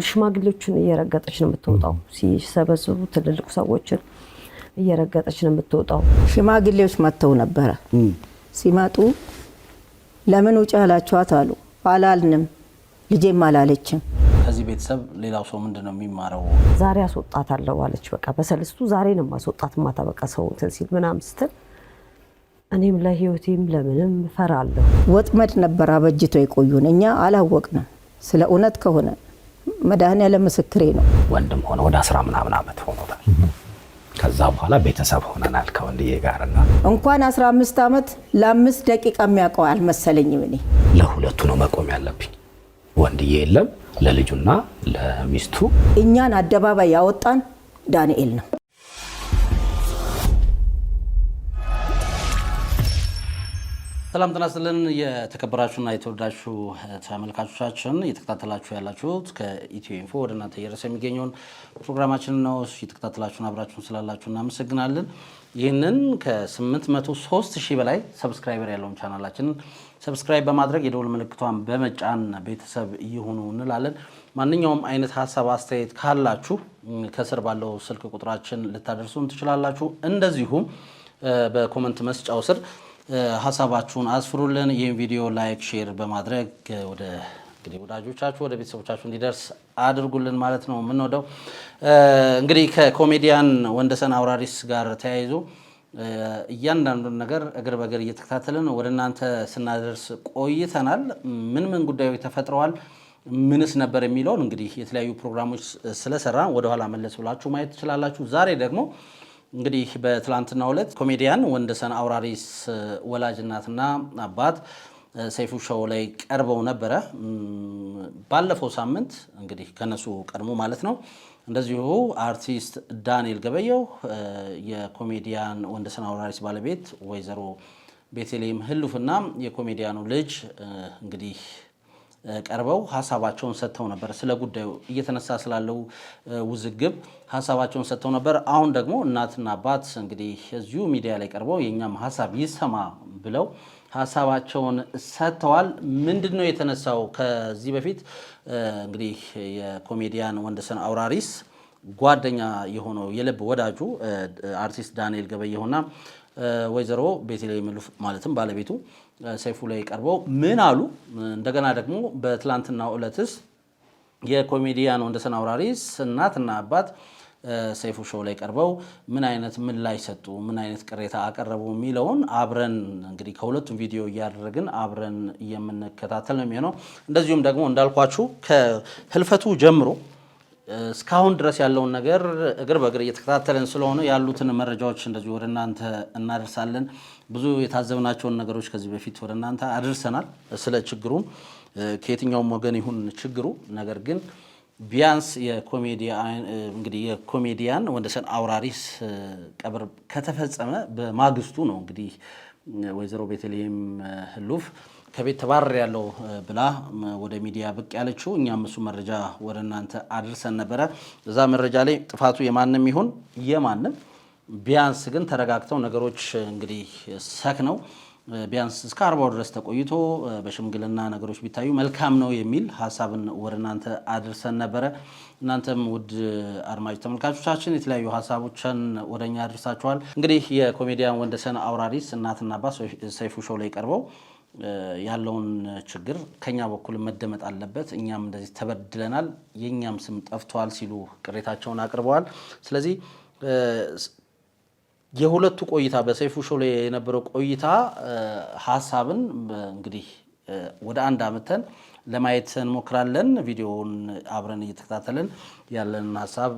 ሽማግሌዎችን እየረገጠች ነው የምትወጣው ሲሰበስቡ ትልልቅ ሰዎችን እየረገጠች ነው የምትወጣው ሽማግሌዎች መተው ነበር ሲማጡ ለምን ውጭ አላችኋት አሉ አላልንም ልጄም አላለችም ከዚህ ቤተሰብ ሌላው ሰው ምንድነው የሚማረው ዛሬ አስወጣታለሁ አለች በቃ በሰልስቱ ዛሬ ነው ማስወጣት ማታበቃ ሰው ሲል ምናምን ስትል እኔም ለህይወቴም ለምንም ፈራለሁ ወጥመድ ነበር አበጅቶ ይቆዩን እኛ አላወቅንም ስለ እውነት ከሆነ መድኃኒዓለም ምስክሬ ነው ወንድም ሆነ ወደ 10 ምናምን አመት ሆኖታል ከዛ በኋላ ቤተሰብ ሆነናል ከወንድዬ ጋርና እንኳን 15 አመት ለ5 ደቂቃ የሚያውቀው አልመሰለኝም እኔ ለሁለቱ ነው መቆም ያለብኝ ወንድዬ የለም ለልጁና ለሚስቱ እኛን አደባባይ ያወጣን ዳንኤል ነው ሰላም ተናስተልን የተከበራችሁና የተወዳችሁ ተመልካቾቻችን እየተከታተላችሁ ያላችሁት ከኢትዮ ኢንፎ ወደ እናንተ እየደረሰ የሚገኘውን ፕሮግራማችን ነው እየተከታተላችሁና አብራችሁን ስላላችሁ እናመሰግናለን ይህንን ከ803,000 በላይ ሰብስክራይበር ያለውን ቻናላችንን ሰብስክራይብ በማድረግ የደወል ምልክቷን በመጫን ቤተሰብ ይሁኑ እንላለን ማንኛውም አይነት ሐሳብ አስተያየት ካላችሁ ከስር ባለው ስልክ ቁጥራችን ልታደርሱን ትችላላችሁ እንደዚሁም በኮሜንት መስጫው ስር ሐሳባችሁን አስፍሩልን ይህን ቪዲዮ ላይክ ሼር በማድረግ ወደ እንግዲህ ወዳጆቻችሁ ወደ ቤተሰቦቻችሁ እንዲደርስ አድርጉልን ማለት ነው ምንወደው እንግዲህ ከኮሜዲያን ወንደሰን አውራሪስ ጋር ተያይዞ እያንዳንዱን ነገር እግር በእግር እየተከታተልን ወደ እናንተ ስናደርስ ቆይተናል ምን ጉዳዮች ተፈጥረዋል ምንስ ነበር የሚለውን እንግዲህ የተለያዩ ፕሮግራሞች ስለሰራን ወደ ኋላ መለስ ብላችሁ ማየት ትችላላችሁ ዛሬ ደግሞ እንግዲህ በትላንትናው ዕለት ኮሜዲያን ወንደሰን አውራሪስ ወላጅ እናትና አባት ሰይፉ ሾው ላይ ቀርበው ነበር ባለፈው ሳምንት እንግዲህ ከነሱ ቀድሞ ማለት ነው እንደዚሁ አርቲስት ዳንኤል ገበየው የኮሜዲያን ወንደሰን አውራሪስ ባለቤት ወይዘሮ ቤተልሔም ህሉፍና የኮሜዲያኑ ልጅ እንግዲህ ቀርበው ሐሳባቸውን ሰጥተው ነበር ስለ ጉዳዩ እየተነሳ ስላለው ውዝግብ ሐሳባቸውን ሰጥተው ነበር አሁን ደግሞ እናትና አባት እንግዲህ እዚሁ ሚዲያ ላይ ቀርበው የኛም ሐሳብ ይሰማ ብለው ሐሳባቸውን ሰጥተዋል ምንድነው የተነሳው ከዚህ በፊት እንግዲህ የኮሜዲያን ወንደሰን አውራሪስ ጓደኛ የሆነው የልብ ወዳጁ አርቲስት ዳንኤል ገበየውና ወይዘሮ ቤተልሔም ህሉፍ ማለትም ባለቤቱ ሰይፉ ላይ ቀርበው ምን አሉ እንደገና ደግሞ በትላንትናው ዕለትስ የኮሜዲያን ወንደሰን አውራሪስ እናትና አባት ሰይፉ ሾው ላይ ቀርበው ምን አይነት ምላሽ ሰጡ ምን አይነት ቅሬታ አቀረቡ የሚለውን አብረን እንግዲህ ከሁለቱም ቪዲዮ እያደረግን አብረን የምንከታተል ነው የሚሆነው እንደዚሁም ደግሞ እንዳልኳችሁ ከህልፈቱ ጀምሮ እስካሁን ድረስ ያለውን ነገር እግር በእግር እየተከታተለን ስለሆነ ያሉትን መረጃዎች እንደዚህ ወደ እናንተ እናደርሳለን ብዙ የታዘብናቸውን ነገሮች ከዚህ በፊት ወደ እናንተ አድርሰናል ስለ ችግሩ ከየትኛውም ወገን ይሁን ችግሩ ነገር ግን ቢያንስ የኮሜዲያን ወንደሰን አውራሪስ ቀብር ከተፈጸመ በማግስቱ ነው እንግዲህ ወይዘሮ ቤተልሔም ህሉፍ ከቤት ተባረር ያለው ብላ ወደ ሚዲያ ብቅ ያለችው እኛም እሱ መረጃ ወደ እናንተ አድርሰን ነበር እዛ መረጃ ላይ ጥፋቱ የማንም ይሁን የማንም ቢያንስ ግን ተረጋግተው ነገሮች እንግዲህ ሰክነው ቢያንስ እስከ 40 ድረስ ተቆይቶ በሽምግልና ነገሮች ቢታዩ መልካም ነው የሚል ሐሳብን ወደ እናንተ አድርሰን ነበር እናንተም ውድ አድማጭ ተመልካቾቻችን የተለያዩ ሐሳቦችን ወደኛ አድርሳችኋል እንግዲህ የኮሜዲያን ወንደሰን አውራሪስ እናትና አባት ሰይፉ ሾው ላይ ቀርበው ያለውን ችግር ከኛ በኩል መደመጥ አለበት እኛም እንደዚህ ተበድለናል የኛም ስም ጠፍቷል ሲሉ ቅሬታቸውን አቅርበዋል ስለዚህ የሁለቱ ቆይታ በሰይፉ ሾው ላይ የነበረው ቆይታ ሐሳብን እንግዲህ ወደ አንድ አመተን ለማየት እንሞክራለን ቪዲዮውን አብረን እየተከታተልን ያለን ሐሳብ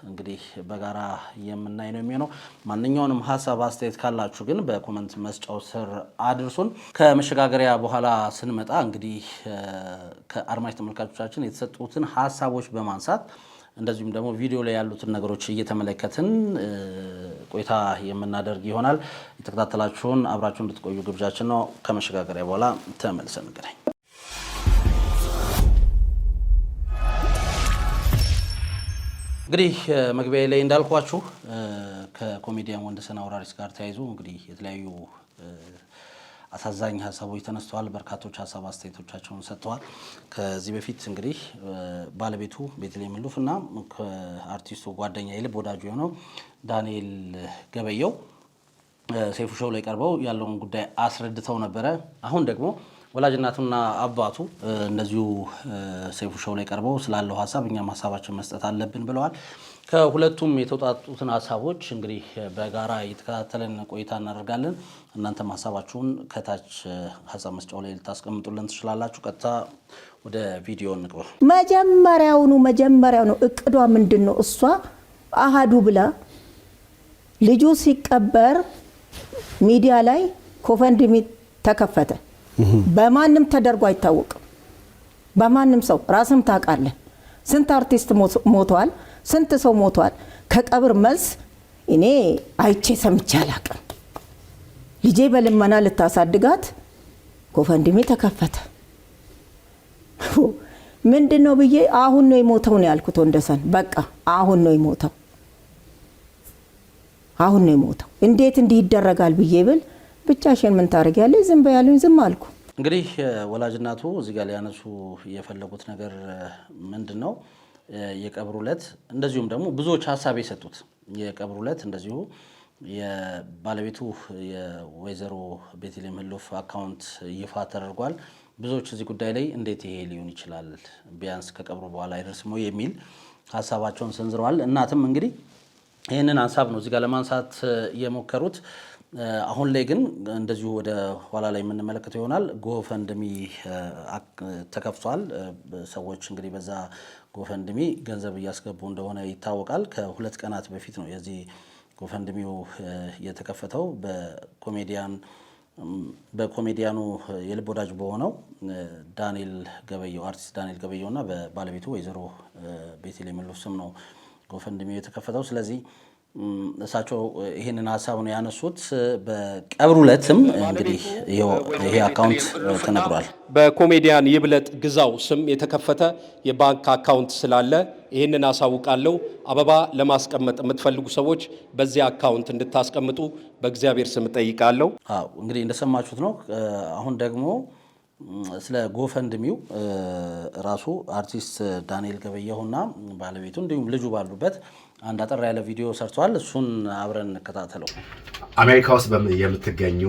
እንግዲህ በጋራ የምናይ ነው የሚሆነው ማንኛውንም ሐሳብ አስተያየት ካላችሁ ግን በኮሜንት መስጫው ስር አድርሱን ከመሸጋገሪያ በኋላ ስንመጣ እንግዲህ ከአድማጭ ተመልካቾቻችን የተሰጡትን ሐሳቦች በማንሳት እንደዚሁም ደግሞ ቪዲዮ ላይ ያሉትን ነገሮች እየተመለከትን ቆይታ የምናደርግ ይሆናል የተከታተላችሁን አብራችሁን እንድትቆዩ ግብዣችን ነው ከመሸጋገሪያ በኋላ ተመልሰን እንገናኝ እንግዲህ መግቢያ ላይ እንዳልኳችሁ ከኮሜዲያን ወንደሰን አውራሪስ ጋር ተያይዞ እንግዲህ የተለያዩ አሳዛኝ ሀሳቦች ተነስተዋል። በርካቶች ሀሳብ አስተያየቶቻቸውን ሰጥተዋል። ከዚህ በፊት እንግዲህ ባለቤቱ ቤተልሔም ህሉፍና ከአርቲስቱ ጓደኛ የልብ ወዳጁ የሆነው ዳንኤል ገበየው ሰይፉ ሾው ላይ ቀርበው ያለውን ጉዳይ አስረድተው ነበረ። አሁን ደግሞ ወላጅ እናቱና አባቱ እንደዚሁ ሰይፉ ሾው ላይ ቀርበው ስላለው ሀሳብ እኛም ሀሳባችን መስጠት አለብን ብለዋል። ከሁለቱም የተውጣጡትን ሀሳቦች እንግዲህ በጋራ እየተከታተልን ቆይታ እናደርጋለን። እናንተም ሀሳባችሁን ከታች ሀሳብ መስጫው ላይ ልታስቀምጡልን ትችላላችሁ። ቀጥታ ወደ ቪዲዮ እንግባ። መጀመሪያውኑ እቅዷ ምንድን ነው? እሷ አሃዱ ብላ ልጁ ሲቀበር ሚዲያ ላይ ኮፈንድሚ ተከፈተ። በማንም ተደርጎ አይታወቅም። በማንም ሰው ራስም ታውቃለህ። ስንት አርቲስት ሞቷል፣ ስንት ሰው ሞቷል። ከቀብር መልስ እኔ አይቼ ሰምቼ አላውቅም። ልጄ በልመና ልታሳድጋት ኮፈንድሚ ተከፈተ። ምንድነው ብዬ አሁን ነው የሞተው ነው ያልኩት። ወንደሰን በቃ አሁን ነው የሞተው፣ አሁን ነው የሞተው። እንዴት እንዲህ ይደረጋል ብዬ ብል ብቻሽን ምን ታደርጊያለሽ? ዝም በያሉኝ፣ ዝም አልኩ። እንግዲህ ወላጅናቱ እዚህ ጋር ሊያነሱ የፈለጉት ነገር ምንድነው? የቀብሩ ዕለት እንደዚሁም ደግሞ ብዙዎች ሀሳብ የሰጡት የቀብሩ ዕለት እንደዚሁ የባለቤቱ የወይዘሮ ቤተልሔም ህሉፍ አካውንት ይፋ ተደርጓል። ብዙዎች እዚህ ጉዳይ ላይ እንዴት ይሄ ሊሆን ይችላል፣ ቢያንስ ከቀብሩ በኋላ አይደርስም የሚል ሀሳባቸውን ሰንዝረዋል። እናትም እንግዲህ ይህንን ሀሳብ ነው እዚህ ጋር ለማንሳት የሞከሩት። አሁን ላይ ግን እንደዚሁ ወደ ኋላ ላይ የምንመለከተው ይሆናል። ጎፈንድሚ ተከፍቷል። ሰዎች እንግዲህ በዛ ጎፈንድሚ ገንዘብ እያስገቡ እንደሆነ ይታወቃል። ከ2 ቀናት በፊት ነው የዚህ ጎፈንድሚው የተከፈተው በኮሜዲያኑ የልብ ወዳጅ በሆነው ዳንኤል ገበየው አርቲስት ዳንኤል ገበየው እና በባለቤቱ ወይዘሮ ቤተልሔም ህሉፍ ስም ነው ጎፈንድሚው የተከፈተው። ስለዚህ እሳቸው ይህንን ሀሳብ ነው ያነሱት። በቀብሩ ዕለትም እንግዲህ ይሄ አካውንት ተነግሯል። በኮሜዲያን ይብለጥ ግዛው ስም የተከፈተ የባንክ አካውንት ስላለ ይህንን አሳውቃለሁ። አበባ ለማስቀመጥ የምትፈልጉ ሰዎች በዚህ አካውንት እንድታስቀምጡ በእግዚአብሔር ስም ጠይቃለሁ። እንግዲህ እንደሰማችሁት ነው። አሁን ደግሞ ስለ ጎፈንድሚው ራሱ አርቲስት ዳንኤል ገበየሁና ባለቤቱ እንዲሁም ልጁ ባሉበት አንድ አጠር ያለ ቪዲዮ ሰርተዋል። እሱን አብረን እንከታተለው። አሜሪካ ውስጥ የምትገኙ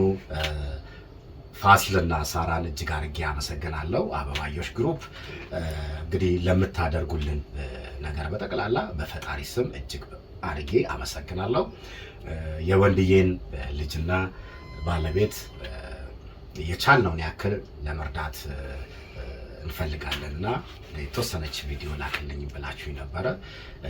ፋሲልና ሳራን እጅግ አድርጌ አመሰግናለሁ። አበባዮሽ ግሩፕ እንግዲህ ለምታደርጉልን ነገር በጠቅላላ በፈጣሪ ስም እጅግ አድርጌ አመሰግናለሁ። የወንድዬን ልጅና ባለቤት የቻልነውን ያክል ለመርዳት እንፈልጋለንና የተወሰነች ቪዲዮ ላክልኝ ብላችሁኝ ነበረ።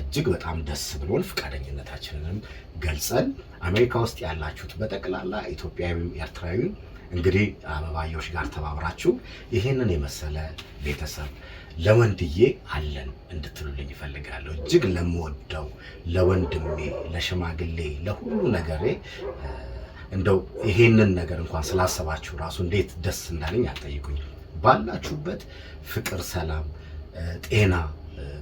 እጅግ በጣም ደስ ብሎን ፈቃደኝነታችንንም ገልጸን አሜሪካ ውስጥ ያላችሁት በጠቅላላ ኢትዮጵያዊም ኤርትራዊም እንግዲህ አበባዮሽ ጋር ተባብራችሁ ይህንን የመሰለ ቤተሰብ ለወንድዬ አለን እንድትሉልኝ ይፈልጋለሁ። እጅግ ለምወደው ለወንድሜ፣ ለሽማግሌ፣ ለሁሉ ነገሬ እንደው ይሄንን ነገር እንኳን ስላሰባችሁ ራሱ እንዴት ደስ እንዳለኝ አልጠይቁኝ። ባላችሁበት ፍቅር፣ ሰላም፣ ጤና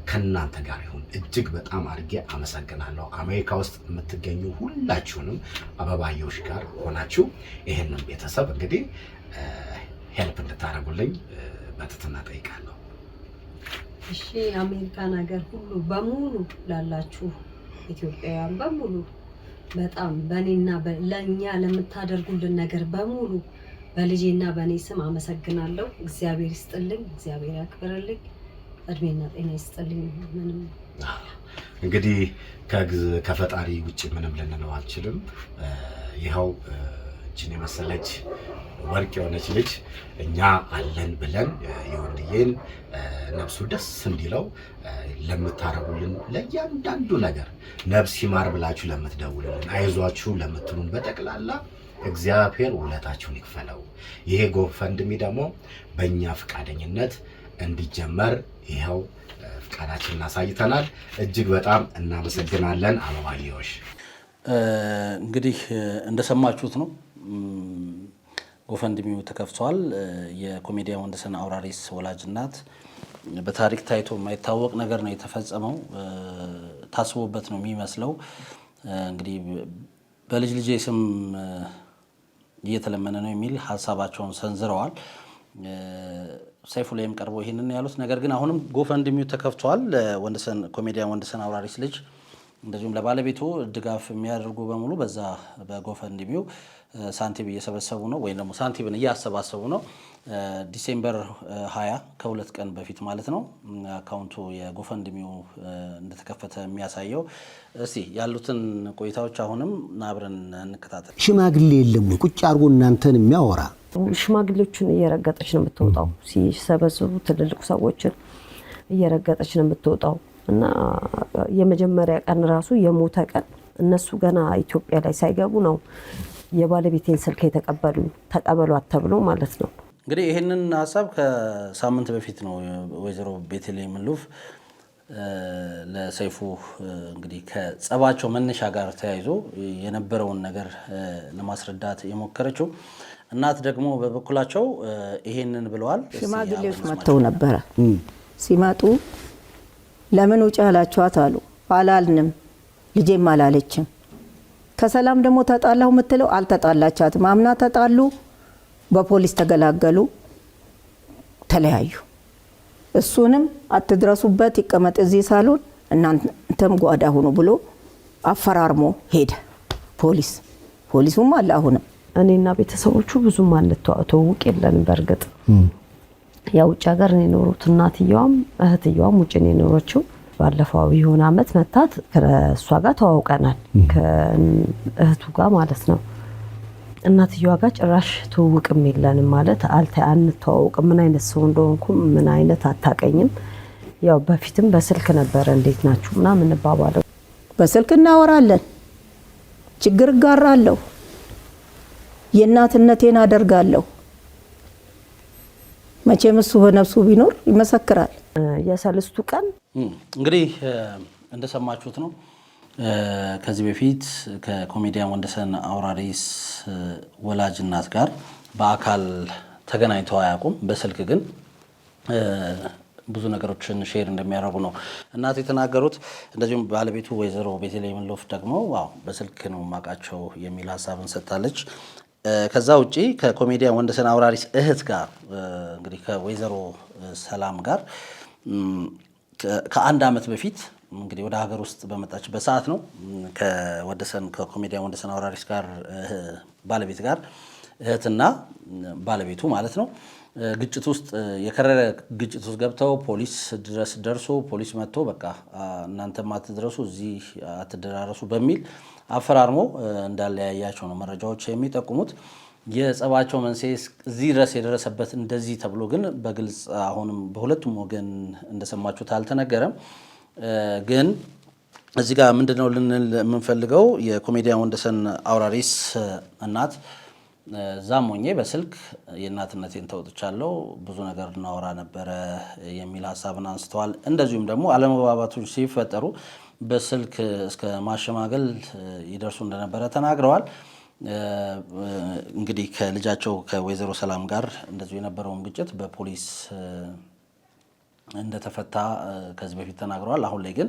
ከናንተ ጋር ይሁን። እጅግ በጣም አድርጌ አመሰግናለሁ። አሜሪካ ውስጥ የምትገኙ ሁላችሁንም አበባዮሽ ጋር ሆናችሁ ይሄንን ቤተሰብ እንግዲህ ሄልፕ እንድታደርጉልኝ በትህትና ጠይቃለሁ። እሺ፣ አሜሪካን ሀገር ሁሉ በሙሉ ላላችሁ ኢትዮጵያውያን በሙሉ በጣም በእኔና ለእኛ ለምታደርጉልን ነገር በሙሉ በልጄና በእኔ ስም አመሰግናለሁ። እግዚአብሔር ይስጥልኝ፣ እግዚአብሔር ያክብርልኝ፣ እድሜና ጤና ይስጥልኝ። ምንም እንግዲህ ከፈጣሪ ውጭ ምንም ልንለው አልችልም። ይኸው እችን የመሰለች ወርቅ የሆነች ልጅ እኛ አለን ብለን የወንድዬን ነፍሱ ደስ እንዲለው ለምታረጉልን ለእያንዳንዱ ነገር ነፍስ ይማር ብላችሁ ለምትደውሉልን፣ አይዟችሁ ለምትሉን በጠቅላላ እግዚአብሔር ውለታችሁን ይክፈለው። ይሄ ጎፈንድሚ ደግሞ በእኛ ፈቃደኝነት እንዲጀመር ይኸው ፈቃዳችንን አሳይተናል። እጅግ በጣም እናመሰግናለን። አበባዮሽ እንግዲህ እንደሰማችሁት ነው። ጎፈንድሚው ተከፍቷል። የኮሜዲያን ወንደሰን አውራሪስ ወላጅ እናት በታሪክ ታይቶ የማይታወቅ ነገር ነው የተፈጸመው። ታስቦበት ነው የሚመስለው። እንግዲህ በልጅ ልጄ ስም እየተለመነ ነው የሚል ሀሳባቸውን ሰንዝረዋል። ሰይፉ ላይም ቀርበው ይሄንን ያሉት ነገር ግን አሁንም ጎፈንድሚው ተከፍቷል። ወንደሰን ኮሜዲያን ወንደሰን አውራሪስ ልጅ እንደዚሁም ለባለቤቱ ድጋፍ የሚያደርጉ በሙሉ በዛ በጎፈንድሚው ሳንቲም እየሰበሰቡ ነው ወይም ደግሞ ሳንቲምን እያሰባሰቡ ነው። ዲሴምበር 20 ከሁለት ቀን በፊት ማለት ነው አካውንቱ የጎፈንድሚው እንደተከፈተ የሚያሳየው። እስቲ ያሉትን ቆይታዎች አሁንም አብረን እንከታተል። ሽማግሌ የለም ቁጭ አድርጎ እናንተን የሚያወራ? ሽማግሌዎችን እየረገጠች ነው የምትወጣው። ሲሰበስቡ ትልልቅ ሰዎችን እየረገጠች ነው የምትወጣው እና የመጀመሪያ ቀን ራሱ የሞተ ቀን እነሱ ገና ኢትዮጵያ ላይ ሳይገቡ ነው የባለቤቴን ስልክ ተቀበሏት ተብሎ ማለት ነው። እንግዲህ ይህንን ሀሳብ ከሳምንት በፊት ነው ወይዘሮ ቤተልሔም ሉፍ ለሰይፉ እንግዲህ ከጸባቸው መነሻ ጋር ተያይዞ የነበረውን ነገር ለማስረዳት የሞከረችው። እናት ደግሞ በበኩላቸው ይሄንን ብለዋል። ሽማግሌዎች መጥተው ነበረ። ሲመጡ ለምን ውጭ አላችኋት አሉ። አላልንም፣ ልጄም አላለችም። ከሰላም ደግሞ ተጣላሁ የምትለው አልተጣላቻትም። አምና ተጣሉ፣ በፖሊስ ተገላገሉ፣ ተለያዩ። እሱንም አትድረሱበት ይቀመጥ እዚህ ሳሎን እናንተም ጓዳ ሁኑ ብሎ አፈራርሞ ሄደ ፖሊስ። ፖሊሱም አለ አሁንም እኔና ቤተሰቦቹ ብዙም አንተዋወቅ የለንም። በእርግጥ ያው ውጭ ሀገር ነው የኖሩት። እናትየዋም እህትየዋም ውጭ ነው የኖረችው። ባለፈው የሆነ አመት መታት ከሷ ጋር ተዋውቀናል፣ ከእህቱ ጋር ማለት ነው። እናትየዋ ጋር ጭራሽ ተዋውቅም የለንም ማለት አንተዋወቅም። ምን አይነት ሰው እንደሆንኩም ምን አይነት አታቀኝም። ያው በፊትም በስልክ ነበረ እንዴት ናችሁ ምናምን እንባባለው። በስልክ እናወራለን፣ ችግር ጋራለሁ፣ የእናትነቴን አደርጋለሁ። መቼም እሱ በነፍሱ ቢኖር ይመሰክራል። የሰልስቱ ቀን እንግዲህ እንደሰማችሁት ነው። ከዚህ በፊት ከኮሜዲያን ወንደሰን አውራሪስ ወላጅ እናት ጋር በአካል ተገናኝተው አያውቁም። በስልክ ግን ብዙ ነገሮችን ሼር እንደሚያደርጉ ነው እናት የተናገሩት። እንደዚሁም ባለቤቱ ወይዘሮ ቤተልሔም ሉፍ ደግሞ በስልክ ነው የማውቃቸው የሚል ሀሳብን ሰጥታለች። ከዛ ውጪ ከኮሜዲያን ወንደሰን አውራሪስ እህት ጋር እንግዲህ ከወይዘሮ ሰላም ጋር ከአንድ አመት በፊት እንግዲህ ወደ ሀገር ውስጥ በመጣችበት ሰዓት ነው ከኮሜዲያን ወንደሰን አውራሪስ ጋር ባለቤት ጋር እህትና ባለቤቱ ማለት ነው ግጭት ውስጥ የከረረ ግጭት ውስጥ ገብተው ፖሊስ ድረስ ደርሶ ፖሊስ መጥቶ በቃ እናንተም አትድረሱ እዚህ አትደራረሱ በሚል አፈራርሞ እንዳለያያቸው ነው መረጃዎች የሚጠቁሙት። የጸባቸው መንስኤ እዚህ ድረስ የደረሰበት እንደዚህ ተብሎ ግን በግልጽ አሁንም በሁለቱም ወገን እንደሰማችሁት አልተነገረም። ግን እዚህ ጋር ምንድነው ልንል የምንፈልገው የኮሜዲያን ወንደሰን አውራሪስ እናት ዛም ሆኜ በስልክ የእናትነቴን ተወጥቻለሁ፣ ብዙ ነገር እናወራ ነበረ የሚል ሀሳብን አንስተዋል። እንደዚሁም ደግሞ አለመግባባቶች ሲፈጠሩ በስልክ እስከ ማሸማገል ይደርሱ እንደነበረ ተናግረዋል። እንግዲህ ከልጃቸው ከወይዘሮ ሰላም ጋር እንደዚሁ የነበረውን ግጭት በፖሊስ እንደተፈታ ከዚህ በፊት ተናግረዋል። አሁን ላይ ግን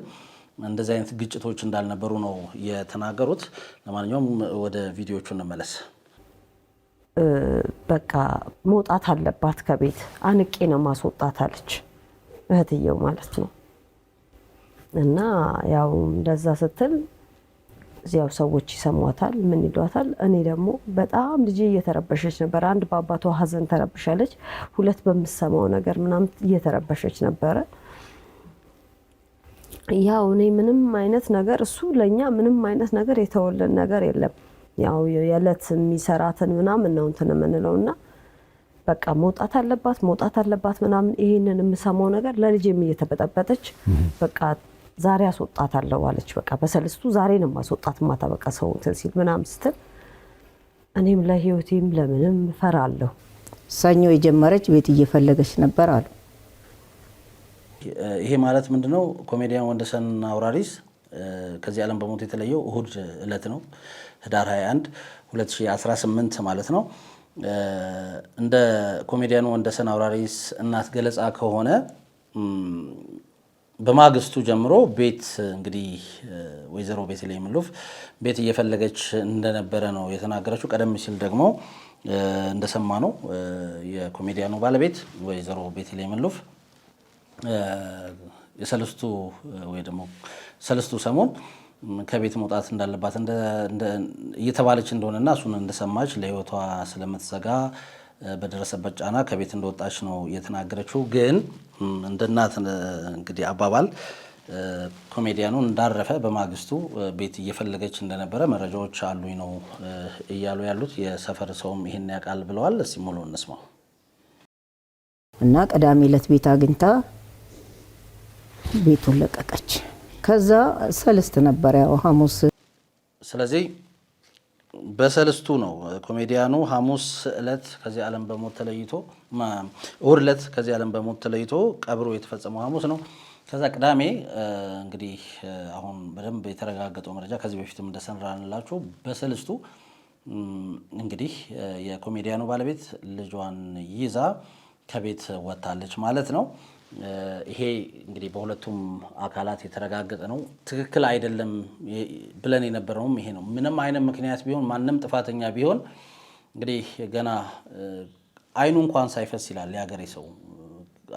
እንደዚህ አይነት ግጭቶች እንዳልነበሩ ነው የተናገሩት። ለማንኛውም ወደ ቪዲዮቹ እንመለስ። በቃ መውጣት አለባት ከቤት አንቄ ነው ማስወጣት አለች እህትየው ማለት ነው። እና ያው እንደዛ ስትል እዚያው ሰዎች ይሰሟታል፣ ምን ይሏታል። እኔ ደግሞ በጣም ልጄ እየተረበሸች ነበር። አንድ በአባቷ ሀዘን ተረብሻለች፣ ሁለት በምሰማው ነገር ምናምን እየተረበሸች ነበረ። ያው እኔ ምንም አይነት ነገር እሱ ለኛ ምንም አይነት ነገር የተወለን ነገር የለም። ያው የዕለት የሚሰራትን ምናምን ነው እንትን የምንለውና በቃ መውጣት አለባት ምናምን። ይሄንን የምሰማው ነገር ለልጄም እየተበጠበጠች በቃ ዛሬ አስወጣታለሁ አለች። በቃ በሰልስቱ ዛሬ ነው ማስወጣት ማታ በቃ ሰው እንትን ሲል ምናምን ስትል እኔም ለህይወቴም ለምንም ፈራለሁ። ሰኞ የጀመረች ቤት እየፈለገች ነበር አሉ። ይሄ ማለት ምንድነው? ኮሜዲያን ወንደሰን አውራሪስ ከዚህ ዓለም በሞት የተለየው እሁድ ዕለት ነው፣ ህዳር 21 2018 ማለት ነው። እንደ ኮሜዲያን ወንደሰን አውራሪስ እናት ገለጻ ከሆነ በማግስቱ ጀምሮ ቤት እንግዲህ ወይዘሮ ቤተልሔም ምሉፍ ቤት እየፈለገች እንደነበረ ነው የተናገረችው። ቀደም ሲል ደግሞ እንደሰማ ነው የኮሜዲያኑ ባለቤት ወይዘሮ ቤተልሔም ምሉፍ የሰለስቱ ወይ ደግሞ ሰለስቱ ሰሞን ከቤት መውጣት እንዳለባት እየተባለች እንደሆነና እሱን እንደሰማች ለህይወቷ ስለምትሰጋ በደረሰበት ጫና ከቤት እንደወጣች ነው የተናገረችው። ግን እንደ እናት እንግዲህ አባባል ኮሜዲያኑ እንዳረፈ በማግስቱ ቤት እየፈለገች እንደነበረ መረጃዎች አሉኝ ነው እያሉ ያሉት። የሰፈር ሰውም ይሄን ያውቃል ብለዋል። እስቲ ሙሉ እንስማው። እና ቅዳሜ ዕለት ቤት አግኝታ ቤቱን ለቀቀች። ከዛ ሰልስት ነበር ያው ሐሙስ። ስለዚህ በሰልስቱ ነው ኮሜዲያኑ ሐሙስ ዕለት ከዚህ ዓለም በሞት ተለይቶ እሁድ ዕለት ከዚህ ዓለም በሞት ተለይቶ ቀብሩ የተፈጸመው ሐሙስ ነው። ከዛ ቅዳሜ እንግዲህ አሁን በደንብ የተረጋገጠው መረጃ ከዚህ በፊትም እንደሰራንላችሁ በሰልስቱ እንግዲህ የኮሜዲያኑ ባለቤት ልጇን ይዛ ከቤት ወጣለች ማለት ነው። ይሄ እንግዲህ በሁለቱም አካላት የተረጋገጠ ነው። ትክክል አይደለም ብለን የነበረውም ይሄ ነው። ምንም አይነት ምክንያት ቢሆን ማንም ጥፋተኛ ቢሆን እንግዲህ ገና አይኑ እንኳን ሳይፈስ ይላል የሀገሬ ሰው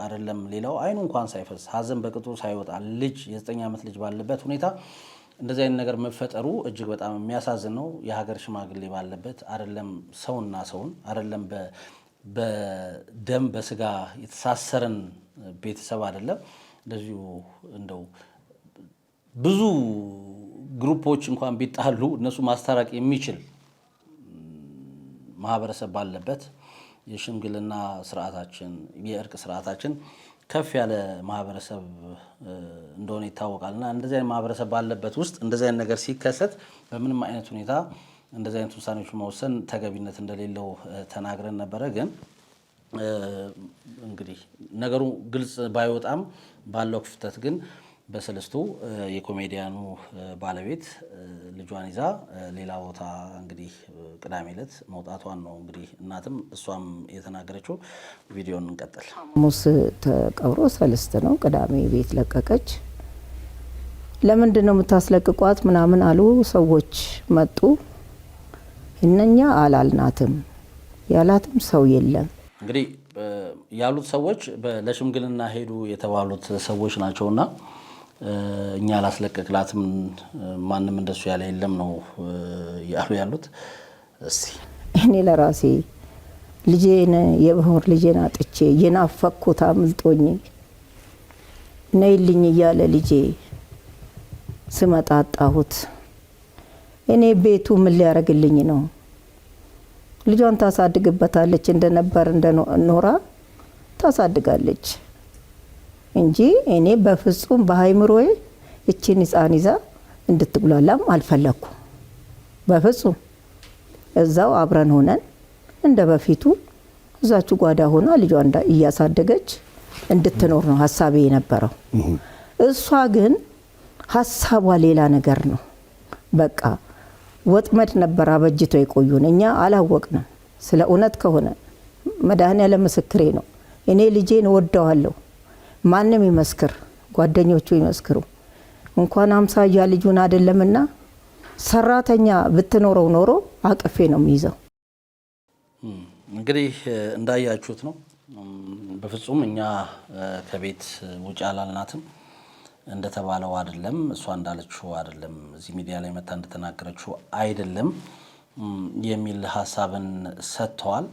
አይደለም ሌላው አይኑ እንኳን ሳይፈስ ሀዘን በቅጡ ሳይወጣ ልጅ የ9 ዓመት ልጅ ባለበት ሁኔታ እንደዚህ አይነት ነገር መፈጠሩ እጅግ በጣም የሚያሳዝን ነው። የሀገር ሽማግሌ ባለበት አይደለም ሰውና ሰውን አይደለም በደም በስጋ የተሳሰረን ቤተሰብ አይደለም እንደዚሁ እንደው ብዙ ግሩፖች እንኳን ቢጣሉ እነሱ ማስታረቅ የሚችል ማህበረሰብ ባለበት የሽምግልና ስርዓታችን የእርቅ ስርዓታችን ከፍ ያለ ማህበረሰብ እንደሆነ ይታወቃልና እንደዚህ አይነት ማህበረሰብ ባለበት ውስጥ እንደዚህ አይነት ነገር ሲከሰት በምንም አይነት ሁኔታ እንደዚህ አይነት ውሳኔዎች መወሰን ተገቢነት እንደሌለው ተናግረን ነበረ። ግን እንግዲህ ነገሩ ግልጽ ባይወጣም ባለው ክፍተት ግን በሰለስቱ የኮሜዲያኑ ባለቤት ልጇን ይዛ ሌላ ቦታ እንግዲህ ቅዳሜ ዕለት መውጣቷን ነው እንግዲህ እናትም እሷም የተናገረችው። ቪዲዮን እንቀጥል። ሐሙስ ተቀብሮ ሰለስት ነው። ቅዳሜ ቤት ለቀቀች። ለምንድን ነው የምታስለቅቋት ምናምን አሉ ሰዎች መጡ። እነኛ አላልናትም ያላትም ሰው የለም። እንግዲህ ያሉት ሰዎች ለሽምግልና ሄዱ የተባሉት ሰዎች ናቸውና እኛ አላስለቀቅላትም ማንም እንደሱ ያለ የለም ነው ያሉት። እስቲ እኔ ለራሴ ልጄን የበሆር ልጄን አጥቼ የናፈቅኩት አምልጦኝ ነይልኝ እያለ ልጄ ስመጣ አጣሁት። እኔ ቤቱ ምን ሊያረግልኝ ነው? ልጇን ታሳድግበታለች እንደነበር እንደኖራ ታሳድጋለች እንጂ እኔ በፍጹም በሃይምሮዬ እቺን ሕፃን ይዛ እንድትጉላላም አልፈለኩም። በፍጹም እዛው አብረን ሆነን እንደ በፊቱ እዛችሁ ጓዳ ሆና ልጇን እያሳደገች እንድትኖር ነው ሀሳቤ የነበረው። እሷ ግን ሀሳቧ ሌላ ነገር ነው። በቃ ወጥመድ ነበር አበጅቶ የቆዩን። እኛ አላወቅንም። ስለ እውነት ከሆነ መድኃኔዓለም ምስክሬ ነው። እኔ ልጄን ወደዋለሁ። ማንም ይመስክር፣ ጓደኞቹ ይመስክሩ። እንኳን አምሳያ ልጁን አይደለምና ሰራተኛ ብትኖረው ኖሮ አቅፌ ነው የሚይዘው። እንግዲህ እንዳያችሁት ነው። በፍጹም እኛ ከቤት ውጭ አላልናትም። እንደተባለው አይደለም፣ እሷ እንዳለችው አይደለም፣ እዚህ ሚዲያ ላይ መታ እንደተናገረችው አይደለም የሚል ሀሳብን ሰጥተዋል።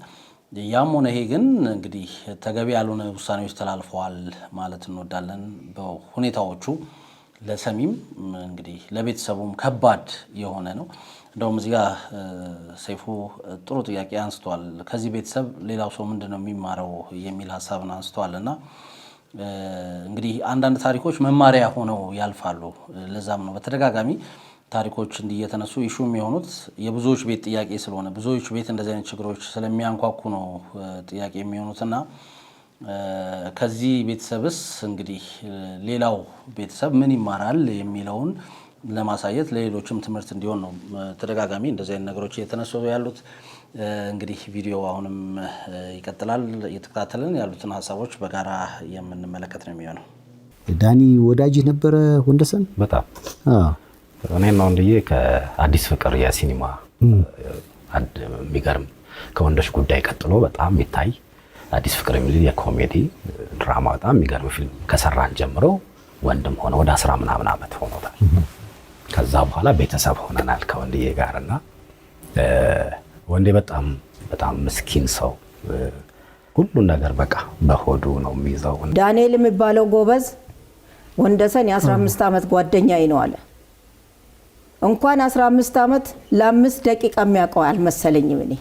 ያም ሆነ ይሄ ግን እንግዲህ ተገቢ ያልሆነ ውሳኔዎች ተላልፈዋል ማለት እንወዳለን። በሁኔታዎቹ ለሰሚም እንግዲህ ለቤተሰቡም ከባድ የሆነ ነው። እንደውም እዚህ ጋር ሰይፉ ጥሩ ጥያቄ አንስቷል። ከዚህ ቤተሰብ ሌላው ሰው ምንድን ነው የሚማረው የሚል ሀሳብን አንስቷል እና እንግዲህ አንዳንድ ታሪኮች መማሪያ ሆነው ያልፋሉ። ለዛም ነው በተደጋጋሚ ታሪኮች እንዲየተነሱ ኢሹም የሆኑት የብዙዎች ቤት ጥያቄ ስለሆነ ብዙዎች ቤት እንደዚህ አይነት ችግሮች ስለሚያንኳኩ ነው ጥያቄ የሚሆኑትና ከዚህ ቤተሰብስ እንግዲህ ሌላው ቤተሰብ ምን ይማራል የሚለውን ለማሳየት ለሌሎችም ትምህርት እንዲሆን ነው ተደጋጋሚ እንደዚህ አይነት ነገሮች እየተነሱ ያሉት። እንግዲህ ቪዲዮ አሁንም ይቀጥላል። እየተከታተልን ያሉትን ሀሳቦች በጋራ የምንመለከት ነው የሚሆነው። ዳኒ ወዳጅ ነበረ ወንደሰን በጣም እኔና ወንድዬ ከአዲስ ፍቅር የሲኒማ የሚገርም ከወንዶች ጉዳይ ቀጥሎ በጣም የሚታይ አዲስ ፍቅር የሚል የኮሜዲ ድራማ በጣም የሚገርም ፊልም ከሰራን ጀምሮ ወንድም ሆነ ወደ 10 ምናምን ዓመት ሆኖታል። ከዛ በኋላ ቤተሰብ ሆነናል ከወንድዬ ጋርና ወንዴ በጣም በጣም ምስኪን ሰው ሁሉ ነገር በቃ በሆዱ ነው የሚይዘው። ዳንኤል የሚባለው ጎበዝ ወንደሰን የ15 ዓመት ጓደኛዬ ነው አለ። እንኳን 15 ዓመት ለ5 ደቂቃ የሚያውቀው አልመሰለኝም። እኔ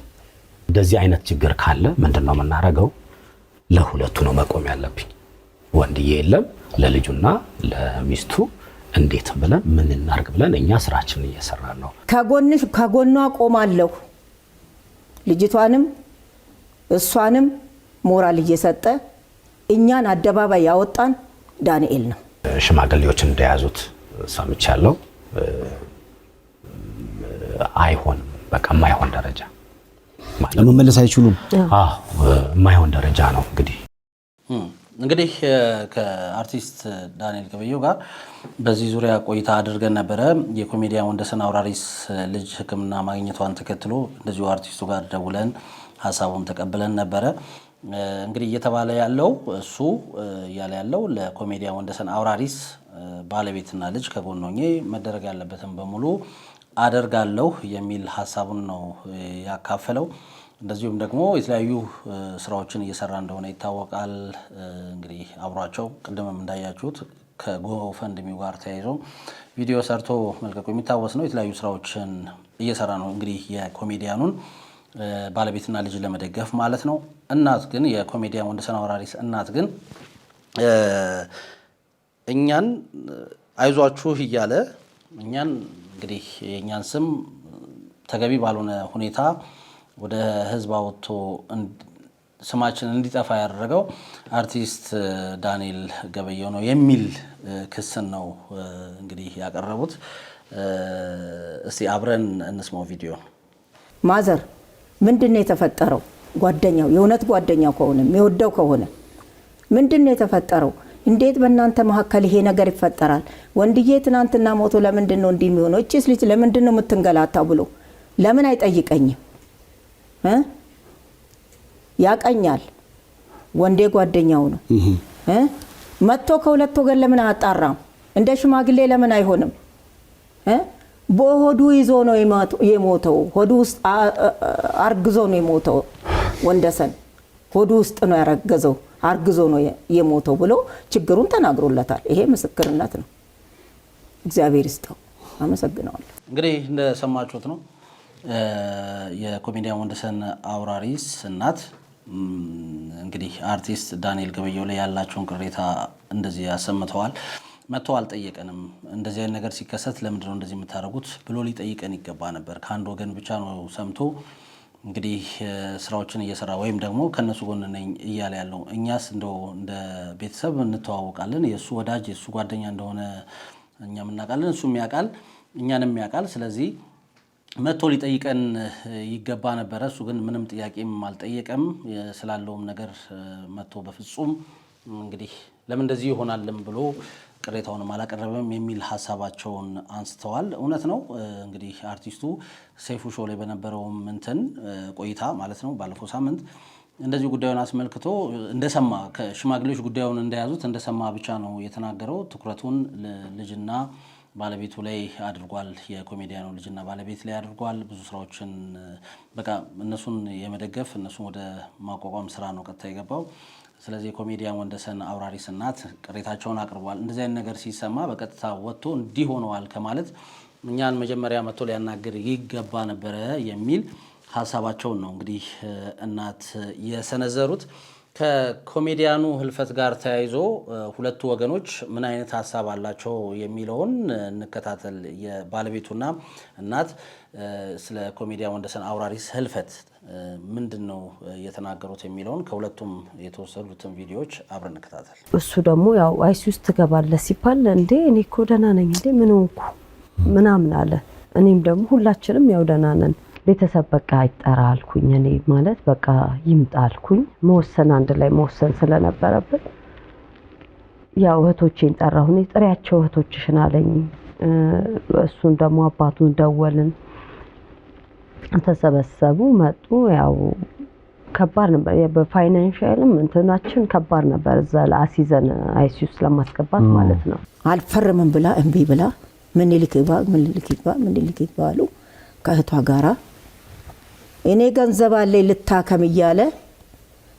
እንደዚህ አይነት ችግር ካለ ምንድነው የምናደርገው? ለሁለቱ ነው መቆም ያለብኝ። ወንድዬ የለም ለልጁና ለሚስቱ እንዴት ብለን ምን እናርግ ብለን እኛ ስራችንን እየሰራን ነው። ከጎኗ ቆማለሁ። ልጅቷንም እሷንም ሞራል እየሰጠ እኛን አደባባይ ያወጣን ዳንኤል ነው። ሽማግሌዎች እንደያዙት ሰምቻለሁ። አይሆንም በቃ የማይሆን ደረጃ ማለት መመለስ አይችሉም። የማይሆን ደረጃ ነው። እንግዲህ ከአርቲስት ዳንኤል ገበየሁ ጋር በዚህ ዙሪያ ቆይታ አድርገን ነበረ። የኮሜዲያን ወንደሰን አውራሪስ ልጅ ሕክምና ማግኘቷን ተከትሎ እንደዚሁ አርቲስቱ ጋር ደውለን ሀሳቡን ተቀብለን ነበረ። እንግዲህ እየተባለ ያለው እሱ እያለ ያለው ለኮሜዲያን ወንደሰን አውራሪስ ባለቤትና ልጅ ከጎን ሆኜ መደረግ ያለበትን በሙሉ አደርጋለሁ የሚል ሀሳቡን ነው ያካፈለው። እንደዚሁም ደግሞ የተለያዩ ስራዎችን እየሰራ እንደሆነ ይታወቃል። እንግዲህ አብሯቸው ቅድምም እንዳያችሁት ከጎፈንድሚው ጋር ተያይዞ ቪዲዮ ሰርቶ መልቀቁ የሚታወስ ነው። የተለያዩ ስራዎችን እየሰራ ነው እንግዲህ የኮሜዲያኑን ባለቤትና ልጅ ለመደገፍ ማለት ነው። እናት ግን የኮሜዲያን ወንደሰን አውራሪስ እናት ግን እኛን አይዟችሁ እያለ እኛን እንግዲህ የእኛን ስም ተገቢ ባልሆነ ሁኔታ ወደ ህዝብ አወጥቶ ስማችን እንዲጠፋ ያደረገው አርቲስት ዳንኤል ገበየሁ ነው የሚል ክስን ነው እንግዲህ ያቀረቡት። እስቲ አብረን እንስማው ቪዲዮ። ማዘር ምንድነው የተፈጠረው? ጓደኛው የእውነት ጓደኛው ከሆነ የሚወደው ከሆነ ምንድነው የተፈጠረው? እንዴት በእናንተ መካከል ይሄ ነገር ይፈጠራል? ወንድዬ ትናንትና ሞቶ ለምንድን ነው እንዲህ የሚሆነው? እቺስ ልጅ ለምንድን ነው የምትንገላታው ብሎ ለምን አይጠይቀኝም? ያቀኛል። ወንዴ ጓደኛው ነው። መጥቶ ከሁለት ወገን ለምን አያጣራም? እንደ ሽማግሌ ለምን አይሆንም? በሆዱ ይዞ ነው የሞተው። ሆዱ ውስጥ አርግዞ ነው የሞተው። ወንደሰን ሆዱ ውስጥ ነው ያረገዘው፣ አርግዞ ነው የሞተው ብሎ ችግሩን ተናግሮለታል። ይሄ ምስክርነት ነው። እግዚአብሔር ይስጠው። አመሰግናለሁ። እንግዲህ እንደሰማችሁት ነው የኮሜዲያን ወንደሰን አውራሪስ እናት እንግዲህ አርቲስት ዳንኤል ገበየሁ ላይ ያላቸውን ቅሬታ እንደዚህ ያሰምተዋል። መጥቶ አልጠየቀንም፣ እንደዚህ አይነት ነገር ሲከሰት ለምንድነው እንደዚህ የምታደርጉት ብሎ ሊጠይቀን ይገባ ነበር። ከአንድ ወገን ብቻ ነው ሰምቶ እንግዲህ ስራዎችን እየሰራ ወይም ደግሞ ከነሱ ጎን ነኝ እያለ ያለው። እኛስ እንደው እንደ ቤተሰብ እንተዋወቃለን፣ የእሱ ወዳጅ የእሱ ጓደኛ እንደሆነ እኛም እናውቃለን፣ እሱም ያውቃል፣ እኛንም ያውቃል። ስለዚህ መጥቶ ሊጠይቀን ይገባ ነበረ። እሱ ግን ምንም ጥያቄም አልጠየቀም። ስላለውም ነገር መጥቶ በፍጹም እንግዲህ ለምን እንደዚህ ይሆናልም ብሎ ቅሬታውንም አላቀረበም የሚል ሀሳባቸውን አንስተዋል። እውነት ነው እንግዲህ አርቲስቱ ሰይፉ ሾው ላይ በነበረውም እንትን ቆይታ ማለት ነው ባለፈው ሳምንት እንደዚህ ጉዳዩን አስመልክቶ እንደሰማ ከሽማግሌዎች ጉዳዩን እንደያዙት እንደሰማ ብቻ ነው የተናገረው። ትኩረቱን ልጅና ባለቤቱ ላይ አድርጓል። የኮሜዲያኑ ልጅና ባለቤት ላይ አድርጓል። ብዙ ስራዎችን በቃ እነሱን የመደገፍ እነሱን ወደ ማቋቋም ስራ ነው ቀጥታ የገባው። ስለዚህ የኮሜዲያን ወንደሰን አውራሪስ እናት ቅሬታቸውን አቅርቧል። እንደዚህ አይነት ነገር ሲሰማ በቀጥታ ወጥቶ እንዲህ ሆነዋል ከማለት እኛን መጀመሪያ መጥቶ ሊያናግር ይገባ ነበረ የሚል ሀሳባቸውን ነው እንግዲህ እናት የሰነዘሩት። ከኮሜዲያኑ ህልፈት ጋር ተያይዞ ሁለቱ ወገኖች ምን አይነት ሀሳብ አላቸው የሚለውን እንከታተል። የባለቤቱና እናት ስለ ኮሜዲያን ወንደሰን አውራሪስ ህልፈት ምንድን ነው የተናገሩት የሚለውን ከሁለቱም የተወሰዱትን ቪዲዮዎች አብረን እንከታተል። እሱ ደግሞ ያው አይሲ ውስጥ ትገባለህ ሲባል እንዴ እኔ እኮ ደህና ነኝ እንዴ ምን ሆንኩ ምናምን አለ። እኔም ደግሞ ሁላችንም ያው ደህና ነን፣ ቤተሰብ በቃ ይጠራ አልኩኝ። እኔ ማለት በቃ ይምጣ አልኩኝ። መወሰን አንድ ላይ መወሰን ስለነበረብን ያው እህቶቼን ጠራሁ። ጥሪያቸው እህቶችሽን አለኝ። እሱን ደግሞ አባቱን ደወልን፣ ተሰበሰቡ፣ መጡ። ያው ከባድ ነበር። በፋይናንሻልም እንትናችን ከባድ ነበር። እዛ ለአሲዘን አይሲዩ ስለማስገባት ማለት ነው። አልፈርምም ብላ እምቢ ብላ ምኒልክ ይግባ አሉ ከእህቷ ጋራ። እኔ ገንዘብ አለኝ ልታከም እያለ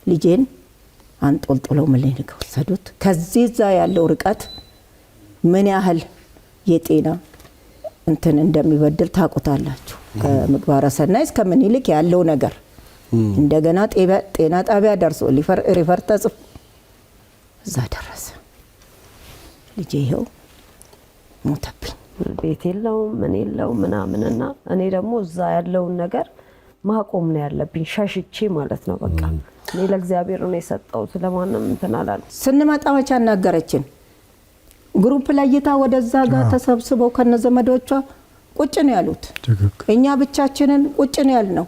ልጄን አንጦልጥለው ምኒልክ ወሰዱት። ከዚህ እዛ ያለው ርቀት ምን ያህል የጤና እንትን እንደሚበድል ታውቁታላችሁ። ከምግባረ ሰናይ እስከ ምኒልክ ያለው ነገር እንደገና ጤና ጣቢያ ደርሶ ሪፈር ተጽፎ እዛ ደረሰ። ልጄ ይኸው ሞተብኝ። ቤት የለውም ምን የለውም ምናምንና እኔ ደግሞ እዛ ያለውን ነገር ማቆም ነው ያለብኝ፣ ሸሽቼ ማለት ነው። በቃ እኔ ለእግዚአብሔር ነው የሰጠሁት፣ ለማንም እንትን አላልኩም። ስንመጣ መቻ አናገረችን። ግሩፕ ለይታ ወደዛ ጋር ተሰብስበው ከነዘመዶቿ ቁጭ ነው ያሉት። እኛ ብቻችንን ቁጭ ነው ያልነው።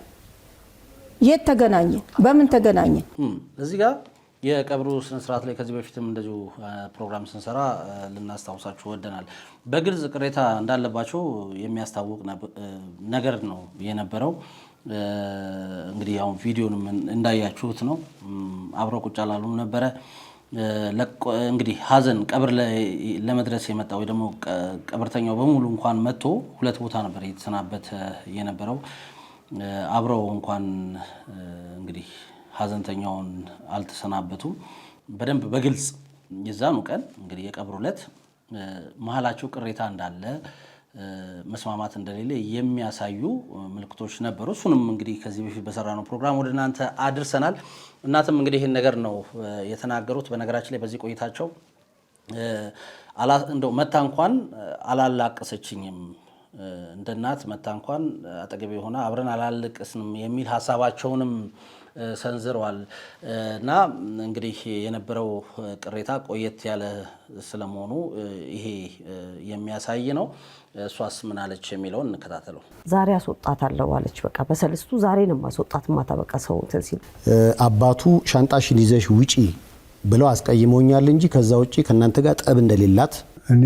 የት ተገናኘ? በምን ተገናኘ? እዚህ ጋር የቀብሩ ስነ ስርዓት ላይ ከዚህ በፊትም እንደዚሁ ፕሮግራም ስንሰራ ልናስታውሳችሁ ወደናል። በግልጽ ቅሬታ እንዳለባቸው የሚያስታውቅ ነገር ነው የነበረው። እንግዲህ ያው ቪዲዮንም እንዳያችሁት ነው። አብረው ቁጭ አላሉም ነበረ። እንግዲህ ሀዘን ቀብር ላይ ለመድረስ የመጣ ወይ ደግሞ ቀብርተኛው በሙሉ እንኳን መጥቶ 2 ቦታ ነበር የተሰናበተ የነበረው። አብረው እንኳን እንግዲህ ሀዘንተኛውን አልተሰናበቱም። በደንብ በግልጽ የዛኑ ቀን እንግዲህ የቀብሩ ዕለት መሀላቸው ቅሬታ እንዳለ መስማማት እንደሌለ የሚያሳዩ ምልክቶች ነበሩ። እሱንም እንግዲህ ከዚህ በፊት በሰራነው ፕሮግራም ወደ እናንተ አድርሰናል። እናትም እንግዲህ ይህን ነገር ነው የተናገሩት። በነገራችን ላይ በዚህ ቆይታቸው እንደው መታ እንኳን አላላቀሰችኝም፣ እንደ እናት መታ እንኳን አጠገቤ የሆነ አብረን አላለቅስንም የሚል ሀሳባቸውንም ሰንዝረዋል። እና እንግዲህ የነበረው ቅሬታ ቆየት ያለ ስለመሆኑ ይሄ የሚያሳይ ነው። እሷስ ምን አለች የሚለውን እንከታተለው። ዛሬ አስወጣታለሁ አለች። በቃ በሰልስቱ ዛሬ ነው ማስወጣት። ማታ በቃ ሰው እንትን ሲል አባቱ ሻንጣሽን ይዘሽ ውጪ ብለው አስቀይመውኛል እንጂ ከዛ ውጪ ከእናንተ ጋር ጠብ እንደሌላት እኔ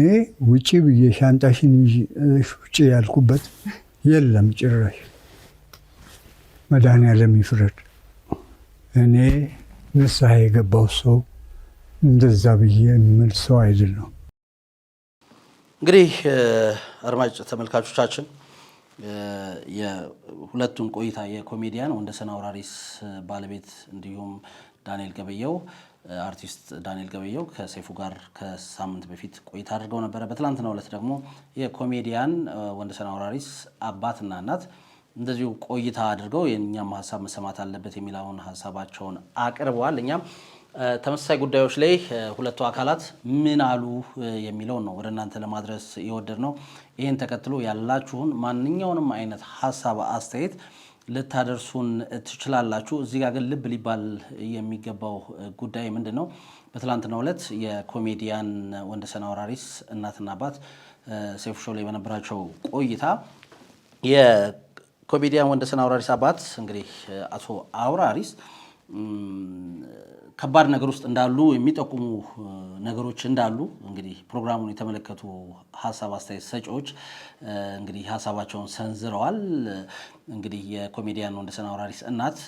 ውጪ ብዬ ሻንጣሽን ይዘሽ ውጪ ያልኩበት የለም ጭራሽ። መድኃኒዓለም ይፍረድ። እኔ ንስሐ የገባው ሰው እንደዛ ብዬ የምል ሰው አይደለም። እንግዲህ አድማጭ ተመልካቾቻችን የሁለቱን ቆይታ የኮሜዲያን ወንደሰን አውራሪስ ባለቤት እንዲሁም ዳንኤል ገበየው አርቲስት ዳንኤል ገበየው ከሰይፉ ጋር ከሳምንት በፊት ቆይታ አድርገው ነበረ። በትላንትናው ዕለት ደግሞ የኮሜዲያን ወንደሰን አውራሪስ አባትና እናት እንደዚሁ ቆይታ አድርገው የኛም ሀሳብ መሰማት አለበት የሚለውን ሀሳባቸውን አቅርበዋል። እኛም ተመሳሳይ ጉዳዮች ላይ ሁለቱ አካላት ምን አሉ የሚለውን ነው ወደ እናንተ ለማድረስ የወደድ ነው። ይህን ተከትሎ ያላችሁን ማንኛውንም አይነት ሀሳብ አስተያየት ልታደርሱን ትችላላችሁ። እዚህ ጋር ግን ልብ ሊባል የሚገባው ጉዳይ ምንድን ነው? በትላንትናው ዕለት የኮሜዲያን ወንደሰን አውራሪስ እናትና አባት ሰይፉ ሾው ላይ በነበራቸው ቆይታ የኮሜዲያን ወንደሰን አውራሪስ አባት እንግዲህ አቶ አውራሪስ ከባድ ነገር ውስጥ እንዳሉ የሚጠቁሙ ነገሮች እንዳሉ እንግዲህ ፕሮግራሙን የተመለከቱ ሀሳብ አስተያየት ሰጪዎች እንግዲህ ሀሳባቸውን ሰንዝረዋል። እንግዲህ የኮሜዲያን ወንደሰን አውራሪስ እናት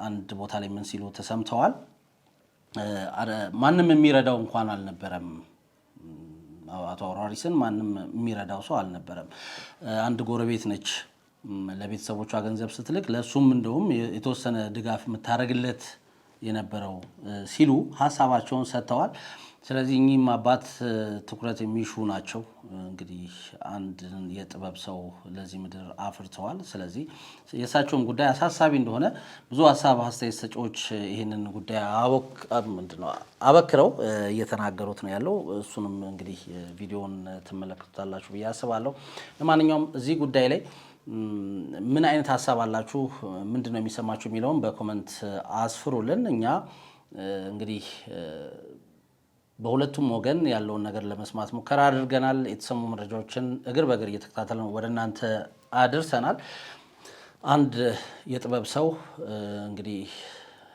አንድ ቦታ ላይ ምን ሲሉ ተሰምተዋል? ማንም የሚረዳው እንኳን አልነበረም፣ አቶ አውራሪስን ማንም የሚረዳው ሰው አልነበረም። አንድ ጎረቤት ነች ለቤተሰቦቿ ገንዘብ ስትልክ ለሱም እንደውም የተወሰነ ድጋፍ የምታደርግለት የነበረው ሲሉ ሀሳባቸውን ሰጥተዋል። ስለዚህ እኚህም አባት ትኩረት የሚሹ ናቸው። እንግዲህ አንድ የጥበብ ሰው ለዚህ ምድር አፍርተዋል። ስለዚህ የእሳቸውም ጉዳይ አሳሳቢ እንደሆነ ብዙ ሀሳብ አስተያየት ሰጪዎች ይህንን ጉዳይ አበክረው እየተናገሩት ነው ያለው። እሱንም እንግዲህ ቪዲዮውን ትመለከቱታላችሁ ብዬ አስባለሁ። ለማንኛውም እዚህ ጉዳይ ላይ ምን አይነት ሀሳብ አላችሁ? ምንድነው የሚሰማችሁ የሚለውን በኮመንት አስፍሩልን። እኛ እንግዲህ በሁለቱም ወገን ያለውን ነገር ለመስማት ሙከራ አድርገናል። የተሰሙ መረጃዎችን እግር በእግር እየተከታተልን ወደ እናንተ አድርሰናል። አንድ የጥበብ ሰው እንግዲህ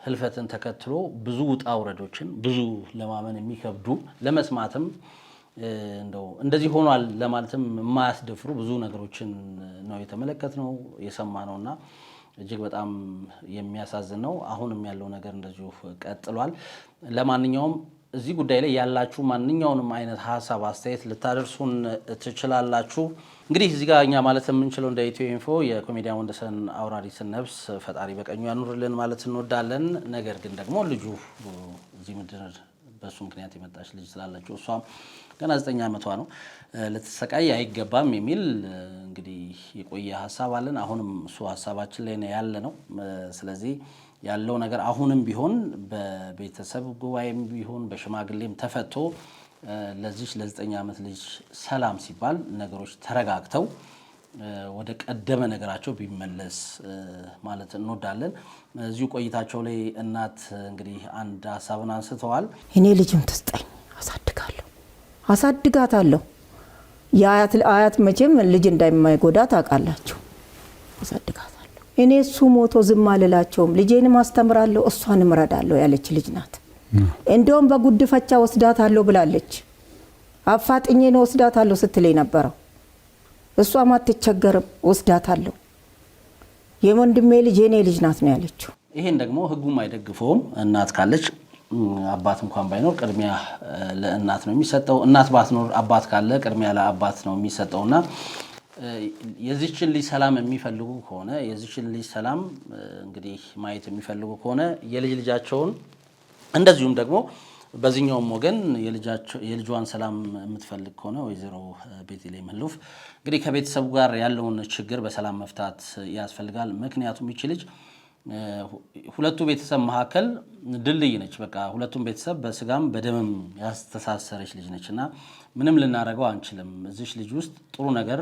ህልፈትን ተከትሎ ብዙ ውጣ ውረዶችን ብዙ ለማመን የሚከብዱ ለመስማትም እንደው እንደዚህ ሆኗል ለማለትም የማያስደፍሩ ብዙ ነገሮችን ነው የተመለከትነው የሰማነውና እጅግ በጣም የሚያሳዝን ነው። አሁንም ያለው ነገር እንደዚሁ ቀጥሏል። ለማንኛውም እዚህ ጉዳይ ላይ ያላችሁ ማንኛውንም አይነት ሐሳብ አስተያየት ልታደርሱን ትችላላችሁ። እንግዲህ እዚህ ጋር እኛ ማለት የምንችለው እንደ ኢትዮ ኢንፎ የኮሜዲያን ወንደሰን አውራሪስን ነፍስ ፈጣሪ በቀኙ ያኑርልን ማለት እንወዳለን። ነገር ግን ደግሞ ልጁ እዚህ ምድር በሱ ምክንያት የመጣች ልጅ ስላለችው እሷም ገና 9 ዓመቷ ነው ልትሰቃይ አይገባም የሚል እንግዲህ የቆየ ሐሳብ አለን። አሁንም እሱ ሐሳባችን ላይ ነው ያለ ነው። ስለዚህ ያለው ነገር አሁንም ቢሆን በቤተሰብ ጉባኤም ቢሆን በሽማግሌም ተፈቶ ለዚህ ለ9 ዓመት ልጅ ሰላም ሲባል ነገሮች ተረጋግተው ወደ ቀደመ ነገራቸው ቢመለስ ማለት እንወዳለን። እዚሁ ቆይታቸው ላይ እናት እንግዲህ አንድ ሐሳብን አንስተዋል። እኔ ልጅም ትስጠኝ አሳድጋታለሁ። የአያት መቼም ልጅ እንዳይማይጎዳ ታውቃላችሁ። አሳድጋታለሁ። እኔ እሱ ሞቶ ዝም አልላቸውም። ልጄንም አስተምራለሁ እሷንም እረዳለሁ ያለች ልጅ ናት። እንደውም በጉድፈቻ ወስዳታለሁ ብላለች። አፋጥኜ ነው ወስዳታለሁ ስትለኝ ነበረው። እሷም አትቸገርም ወስዳታለሁ። የወንድሜ ልጅ የኔ ልጅ ናት ነው ያለችው። ይሄን ደግሞ ህጉም አይደግፈውም። እናት ካለች አባት እንኳን ባይኖር ቅድሚያ ለእናት ነው የሚሰጠው። እናት ባትኖር አባት ካለ ቅድሚያ ለአባት ነው የሚሰጠውና የዚችን ልጅ ሰላም የሚፈልጉ ከሆነ የዚችን ልጅ ሰላም እንግዲህ ማየት የሚፈልጉ ከሆነ የልጅ ልጃቸውን እንደዚሁም ደግሞ በዚህኛውም ወገን የልጇን ሰላም የምትፈልግ ከሆነ ወይዘሮ ቤተልሔም ህሉፍ እንግዲህ ከቤተሰቡ ጋር ያለውን ችግር በሰላም መፍታት ያስፈልጋል። ምክንያቱም ይቺ ልጅ ሁለቱ ቤተሰብ መካከል ድልድይ ነች። በቃ ሁለቱም ቤተሰብ በስጋም በደምም ያስተሳሰረች ልጅ ነችና ምንም ልናደርገው አንችልም። እዚች ልጅ ውስጥ ጥሩ ነገር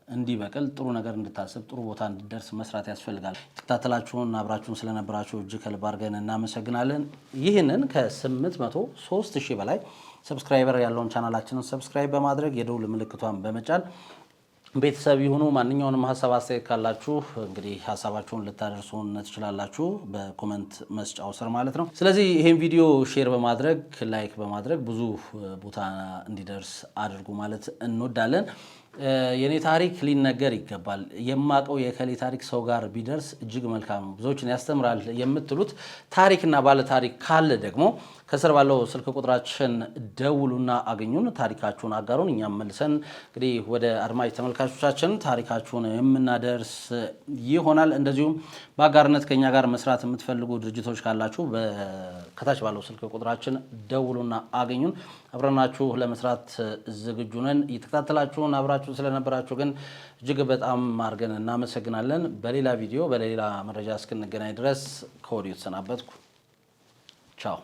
እንዲበቅል ጥሩ ነገር እንድታስብ ጥሩ ቦታ እንድደርስ መስራት ያስፈልጋል። ተከታተላችሁን አብራችሁን ስለነበራችሁ እጅግ ከልብ አድርገን እናመሰግናለን። ይህንን ከ803,000 በላይ ሰብስክራይበር ያለውን ቻናላችንን ሰብስክራይብ በማድረግ የደውል ምልክቷን በመጫን ቤተሰብ ይሁኑ። ማንኛውንም ሐሳብ አስተያየት ካላችሁ እንግዲህ ሐሳባችሁን ልታደርሱን ትችላላችሁ በኮሜንት መስጫው ስር ማለት ነው። ስለዚህ ይሄን ቪዲዮ ሼር በማድረግ ላይክ በማድረግ ብዙ ቦታ እንዲደርስ አድርጉ ማለት እንወዳለን። የኔ ታሪክ ሊነገር ይገባል። የማቀው የከሌ ታሪክ ሰው ጋር ቢደርስ እጅግ መልካም ነው፣ ብዙዎችን ያስተምራል የምትሉት ታሪክና ባለ ታሪክ ካለ ደግሞ ከስር ባለው ስልክ ቁጥራችን ደውሉና አገኙን፣ ታሪካችሁን አጋሩን። እኛም መልሰን እንግዲህ ወደ አድማጭ ተመልካቾቻችን ታሪካችሁን የምናደርስ ይሆናል። እንደዚሁም በአጋርነት ከኛ ጋር መስራት የምትፈልጉ ድርጅቶች ካላችሁ ከታች ባለው ስልክ ቁጥራችን ደውሉና አገኙን። አብረናችሁ ለመስራት ዝግጁ ነን። እየተከታተላችሁን አብራችሁ ስለነበራችሁ ግን እጅግ በጣም አድርገን እናመሰግናለን። በሌላ ቪዲዮ በሌላ መረጃ እስክንገናኝ ድረስ ከወዲሁ ተሰናበትኩ። ቻው።